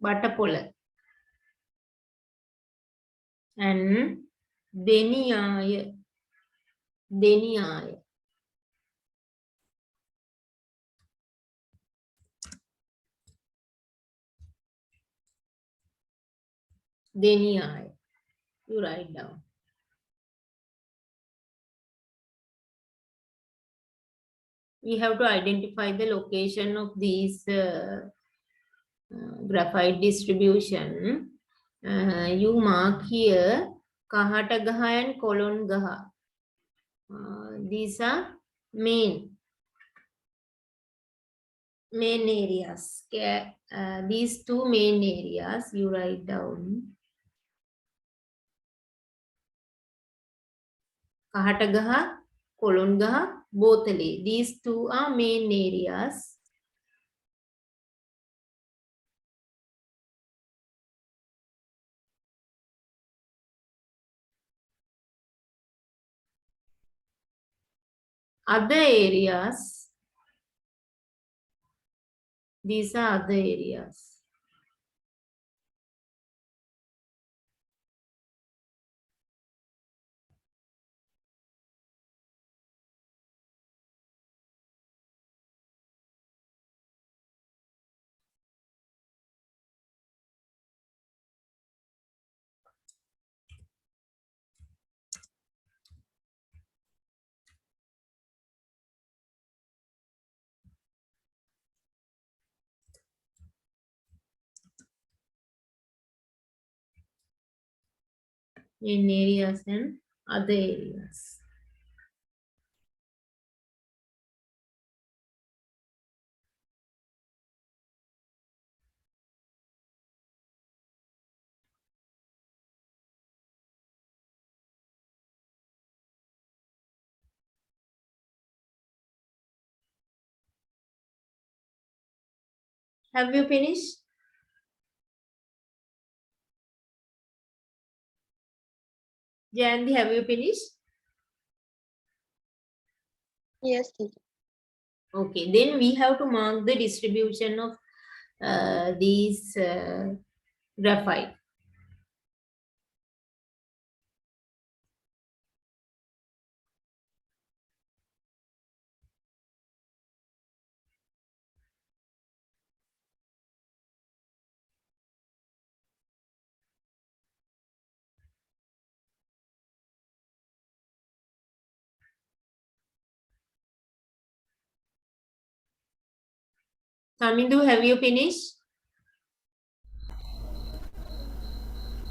බටපොළ and Deniyaya Deniyaya Deniyaya. You write down. We have to identify the location of these graphite distribution. You mark here Kahatagaha and Kolongaha. These are main areas. These two main areas you write down. Kahatagaha, Kolongaha, Bothale. These two are main areas. Other areas, these are other areas. Main areas and other areas. Have you finished? Jandy, have you finished? Yes, teacher. Okay, then we have to mark the distribution of these graphite. Samindu, have you finished?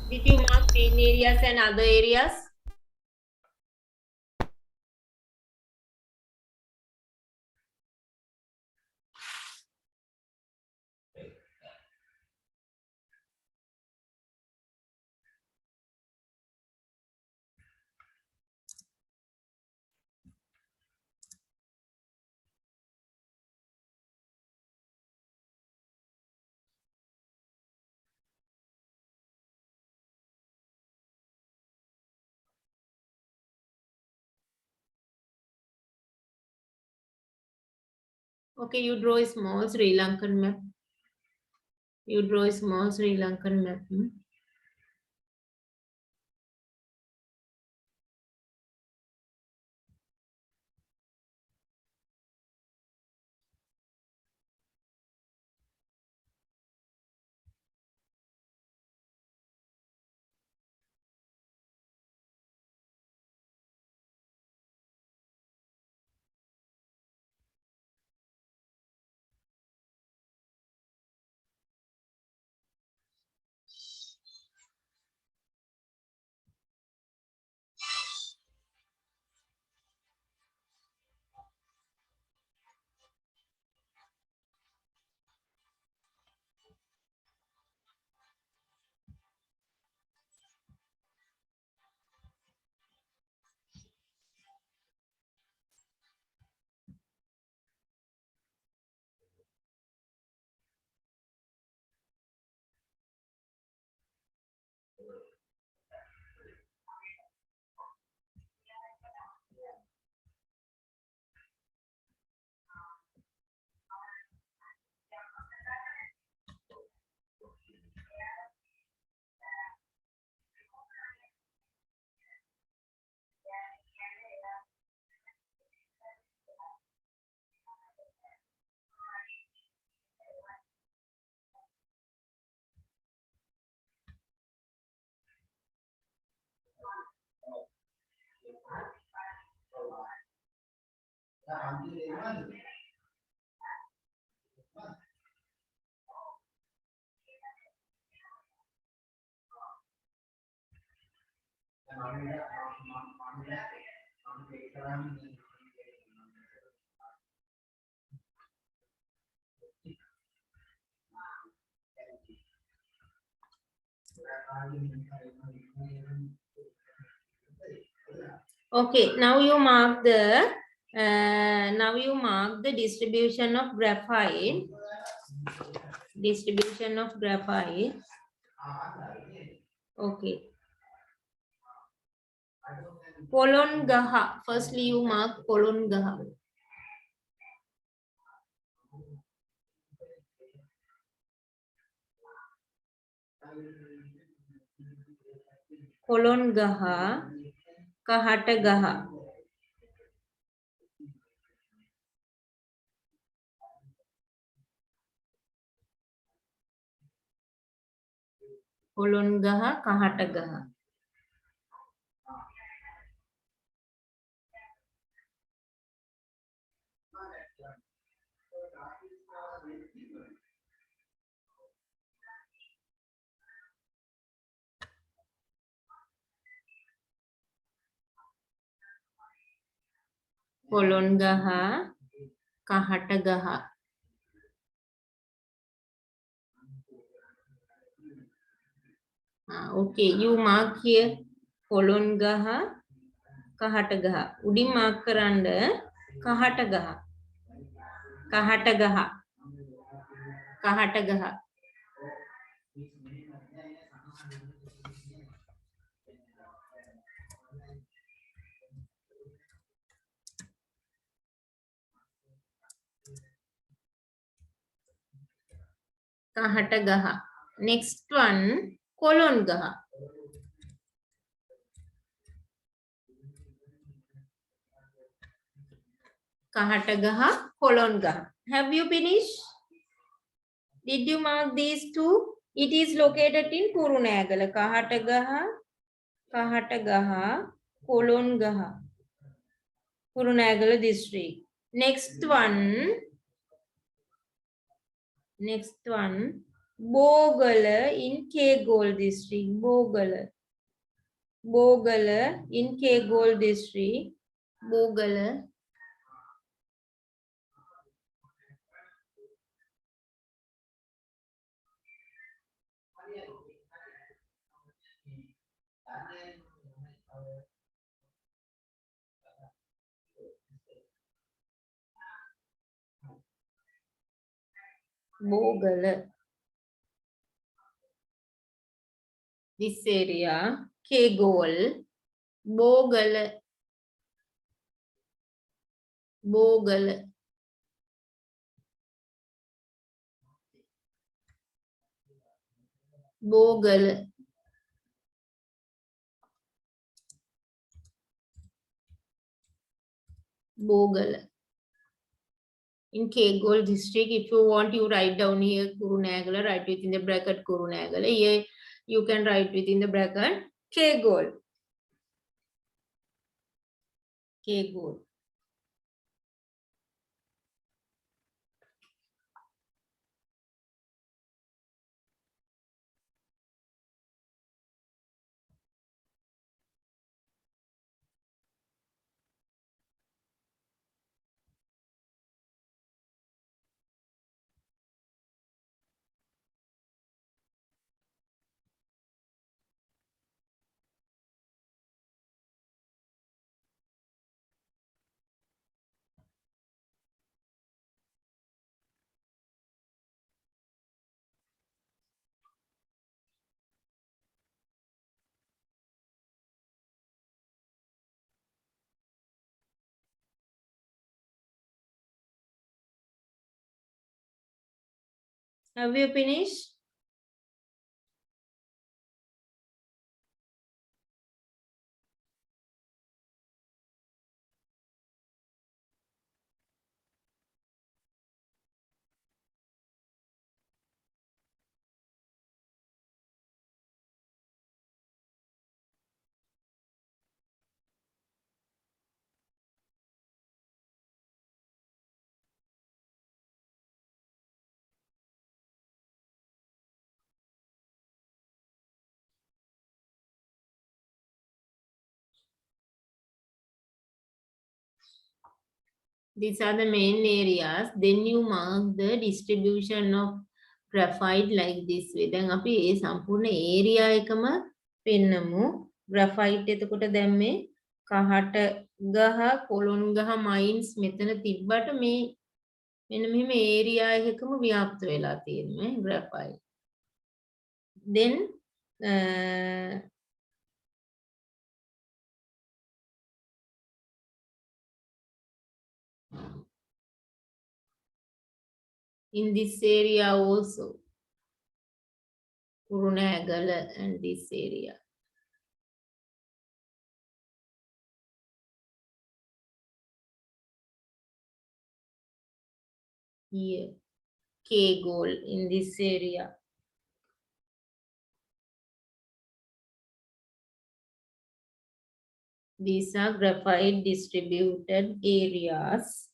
Did you mark main areas and other areas? Okay, you draw a small Sri Lankan map. You draw a small Sri Lankan map. Okay, now you mark the distribution of graphite. Distribution of graphite. Okay. Colon Gaha. Firstly, you mark Colon Gaha. Colon Gaha. Kahata Gaha. Colon Gaha. Kahata Gaha. Colon Gaha. Kahata Gaha. Okay, you mark here Colon Gaha. Kahata Gaha. Udi mark karanda Kahata Gaha. Kahata Gaha. Kahata Gaha. Kahata Gaha. Next one, Colon Gaha. Kahata Gaha, Colon Gaha. Have you finished? Did you mark these two? It is located in Kurunegala. Kahata Gaha, Colon Gaha. Kurunegala district. Next one, Bogala in Kegol district. Bogala in Kegol district. Bogala. Bogala. This area, Kegol. Bogala. Bogala. Bogala. Bogala. In Kegol district, if you want, you write down here Kurunegala, write within the bracket Kurunegala. Here you can write within the bracket Kegol. Kegol. Have you finished? These are the main areas. Then you mark the distribution of graphite like this way. දැන් අපි ඒ සම්පූර්ණ area එකම පෙන්නමු. graphite එතකොට දැන් මේ කහට ගහ කොළොන් ගහ mines මෙතන තිබ්බට මේ මෙන්න මෙහෙම area එකකම ව්‍යාප්ත වෙලා තියෙනවා graphite. Then in this area also Kurunegala and this area. Here, K gold in this area. These are graphite distributed areas.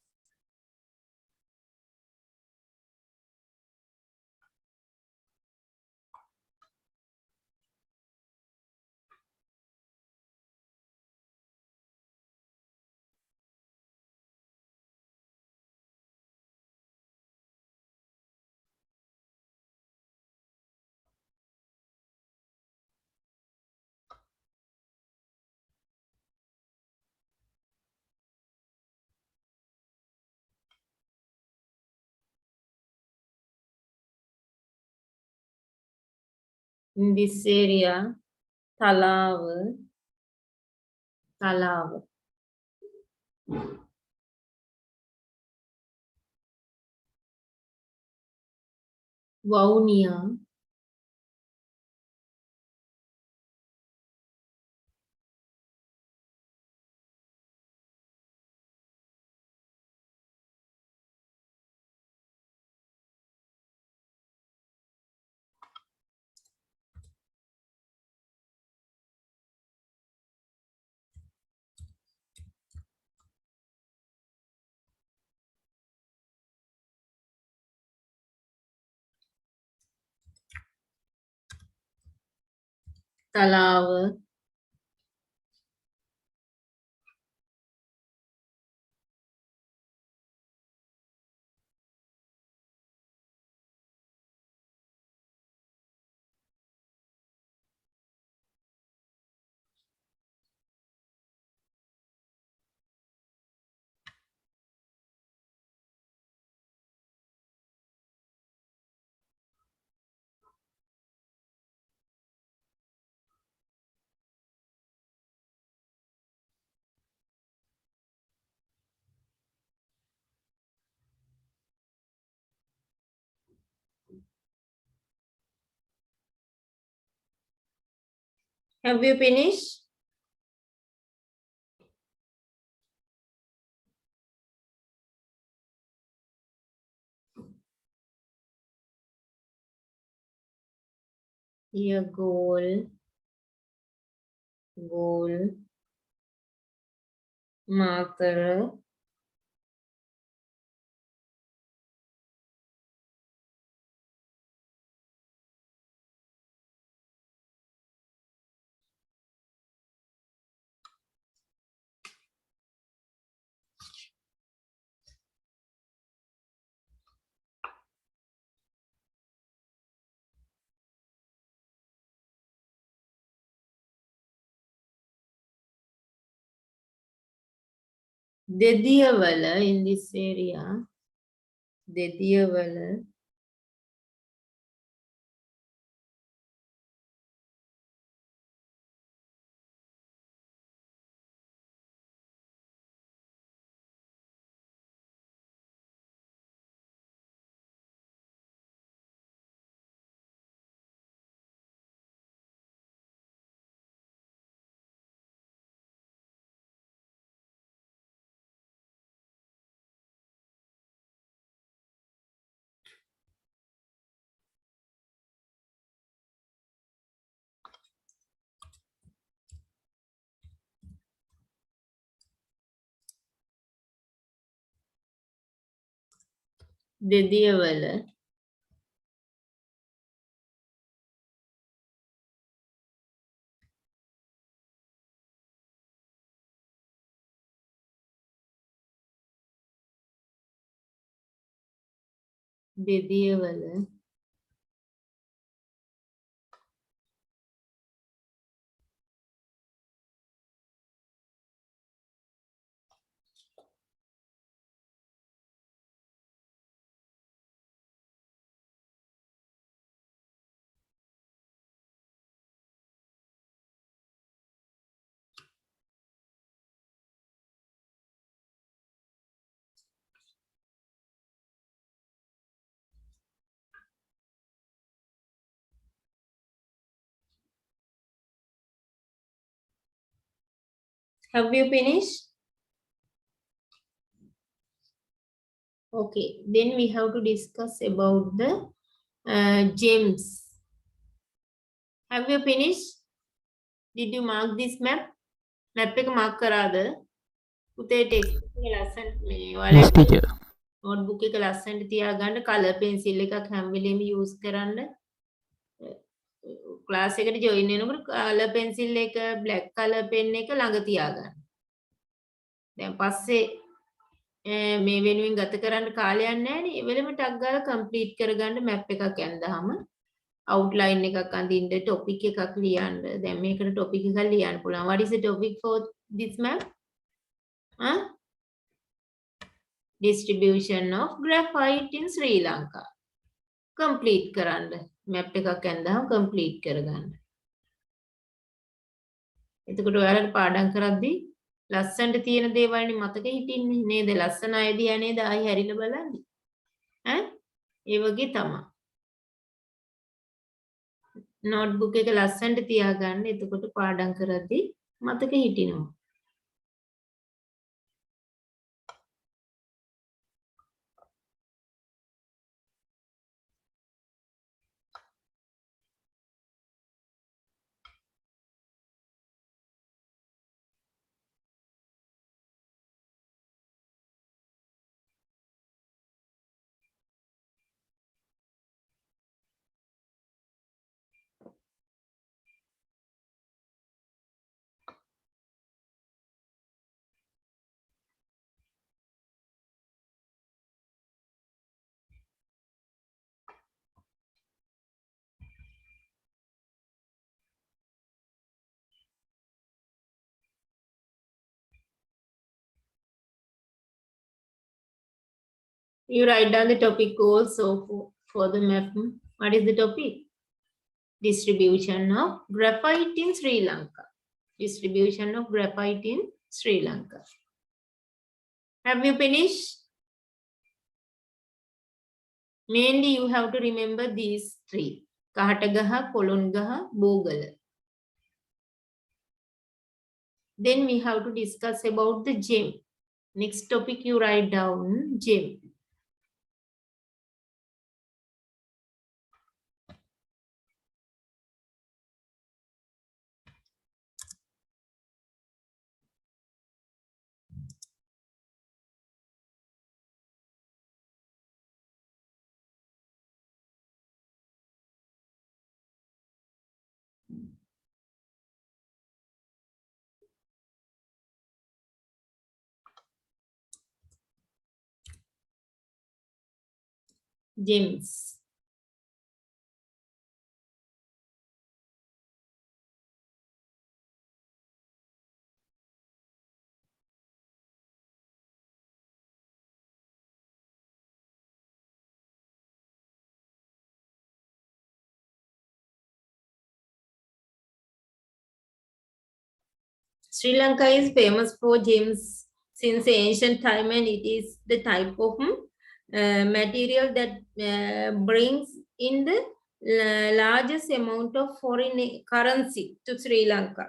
In this area, Talawa, Vaunia, Talawa, Have you finished? Here, gold, marker, Dediyavala in this area, Dediyavala, Dediyavala, බෙදියවල have you finished? Okay, then we have to discuss about the gems. Have you finished? Did you mark this map? Map එක mark කරාද? පුතේ text එක ලස්සන මේ Yes, ඔයාලා teacher. notebook එක ලස්සනට තියාගන්න color pencil එකක් හැම වෙලෙම use කරන්න. class එකට join වෙනකොට color pencil එක black color pen එක ළඟ තියාගන්න. දැන් පස්සේ මේ වෙනුවෙන් ගත කරන්න කාලයක් නැහැ නේ. ඒ වෙලෙම ටක් ගාලා complete කරගන්න map එකක් ඇඳහම outline එකක් අඳින්න topic එකක් ලියන්න. දැන් මේකට topic එකක් ලියන්න පුළුවන්. What is the topic for this map? Distribution of graphite in Sri Lanka. Complete කරන්න. map එකක් ඇඳහම complete කරගන්න. එතකොට ඔයාලට පාඩම් කරද්දී ලස්සනට තියෙන දේවල්නේ මතක හිටින්නේ නේද? ලස්සන අයදියා නේද ආයි හැරිලා බලන්නේ. ඒ වගේ තමයි. notebook එක ලස්සනට තියාගන්න. එතකොට පාඩම් කරද්දී මතක හිටිනවා. You write down the topic also for the map. What is the topic? Distribution of graphite in Sri Lanka. Distribution of graphite in Sri Lanka. Have you finished? Mainly you have to remember these three. Kahatagaha, Kolongaha, Bogala. Then we have to discuss about the gem. Next topic you write down gem. Gems. Sri Lanka is famous for gems since ancient time, and it is the type of material that brings in the largest amount of foreign currency to Sri Lanka.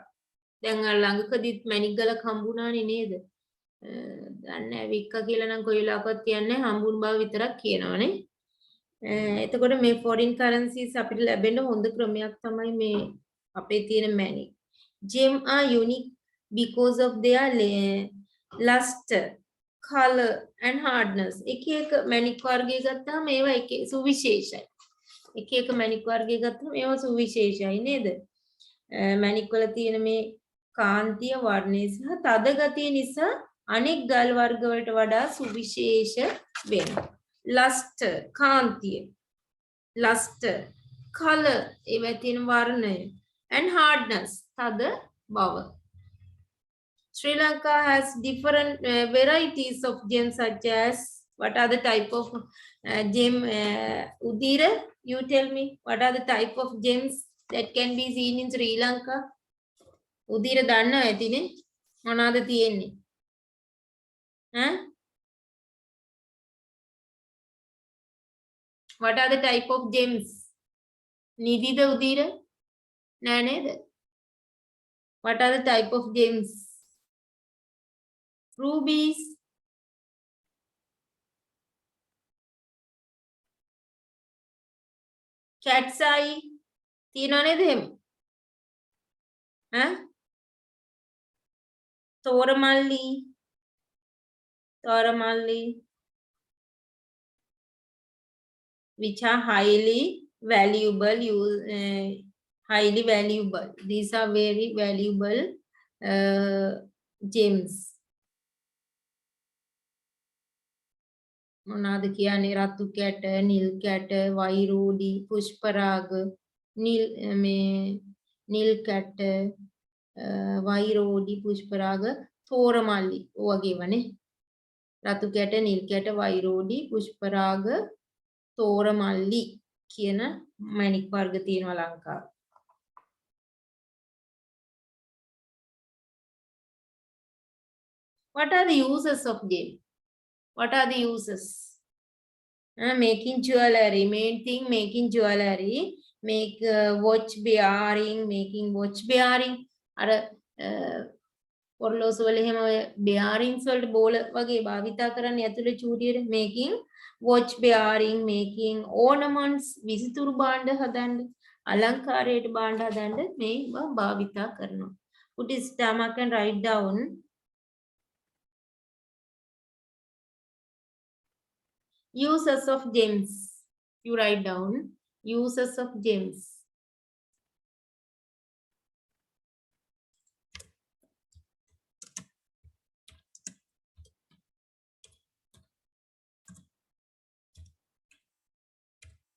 දැන් ළඟකදීත් මැණික් ගලක් හම්බුණානේ නේද? දන්නේ වික්ක කියලා නම් කොයි වෙලාවකවත් කියන්නේ හම්බුන බව විතරක් කියනවනේ. එතකොට මේ foreign currencies අපිට ලැබෙන්න හොඳ ක්‍රමයක් තමයි මේ අපේ තියෙන මැණික්. Gem are unique because of their luster, color and hardness. එක එක මැණික් වර්ගය ගත්තාම ඒවා එක සුවිශේෂයි. එක එක මැණික් වර්ගය ගත්තාම ඒවා සුවිශේෂයි නේද? මැණික් වල තියෙන මේ කාන්තිය වර්ණය සහ තද ගතිය නිසා අනෙක් ගල් වර්ග වලට වඩා සුවිශේෂ වෙනවා. luster කාන්තිය, luster, color ඒවා තියෙන වර්ණය, and hardness තද බව. Sri Lanka has different varieties of gems such as, what are the type of gem, Udira, you tell me, what are the type of gems that can be seen in Sri Lanka? Udira දන්නවා ඇතිනේ මොනවාද තියෙන්නේ? What are the type of gems? නිදිද Udira? නෑ නේද? What are the type of gems? Rubies, cat's eye, තියෙනව නේද එහෙම? තෝරමල්ලි, which are highly valuable, highly valuable. These are very valuable gems. මොනවාද කියන්නේ? රතු කැට, නිල් කැට, වෛරෝඩි, පුෂ්පරාග, නිල් කැට, වෛරෝඩි, පුෂ්පරාග, තෝරමල්ලි ඔය වගේවනේ. රතු කැට, නිල් කැට, වෛරෝඩි, පුෂ්පරාග, තෝරමල්ලි කියන මණික් වර්ග තියෙනවා ලංකාවේ. What are the uses of gem? What are the uses? Making jewelry, main thing, making jewelry, make watch bearing, making watch bearing. අර පොරලෝසු වල එහෙම ඔය bearings වලට බෝල වගේ භාවිතා කරන්නේ ඇතුලේ චූටියට. making watch bearing, making ornaments, විසිතුරු භාණ්ඩ හදන්න, අලංකාරයට භාණ්ඩ හදන්න මේ භාවිතා කරනවා. Put it stomach and write down. Uses of gems. You write down uses of gems.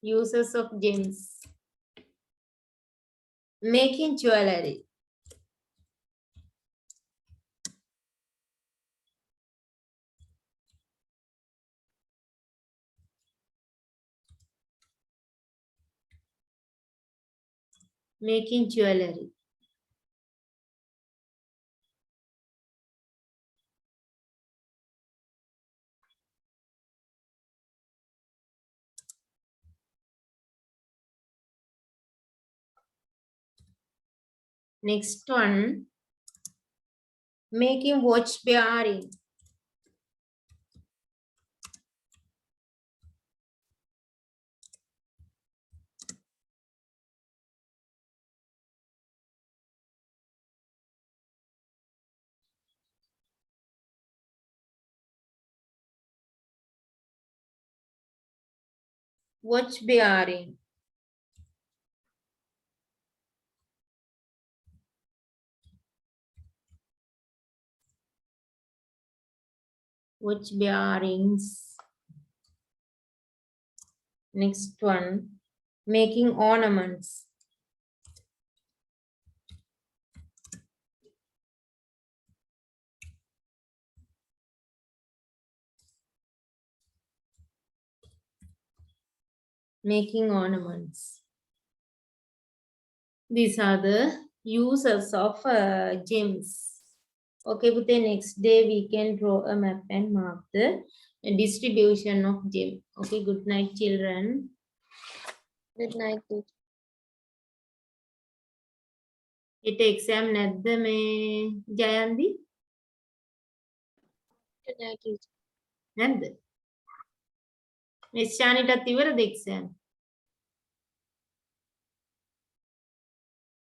Uses of gems. Making jewelry. Making jewelry. Next one, making watch bearing. Watch bearing. Watch bearings. Next one, making ornaments. Making ornaments. These are the uses of gems. Okay, but the next day we can draw a map and mark the distribution of gem. Okay, good night, children. Good night, teacher. It exam නැද්ද මේ ජයන්ති? Good night, teacher. නැද්ද? මේ ශානිටත් ඉවරද exam?